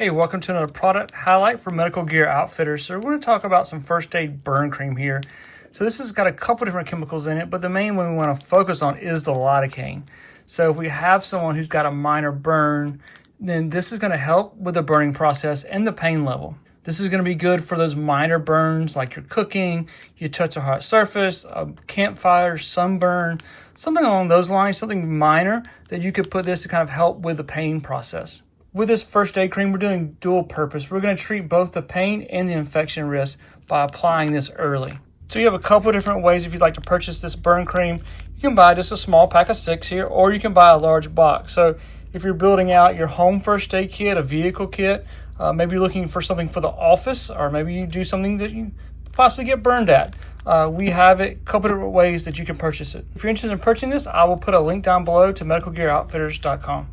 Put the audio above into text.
Hey, welcome to another product highlight for Medical Gear Outfitters. So we're going to talk about some first aid burn cream here. So this has got a couple different chemicals in it, but the main one we want to focus on is the lidocaine. So if we have someone who's got a minor burn, then this is going to help with the burning process and the pain level. This is going to be good for those minor burns like you're cooking, you touch a hot surface, a campfire, sunburn, something along those lines, something minor that you could put this to kind of help with the pain process. With this first aid cream, we're doing dual purpose. We're going to treat both the pain and the infection risk by applying this early. So you have a couple different ways if you'd like to purchase this burn cream. You can buy just a small pack of 6 here, or you can buy a large box. So if you're building out your home first aid kit, a vehicle kit, maybe you're looking for something for the office, or maybe you do something that you possibly get burned at. We have a couple different ways that you can purchase it. If you're interested in purchasing this, I will put a link down below to medicalgearoutfitters.com.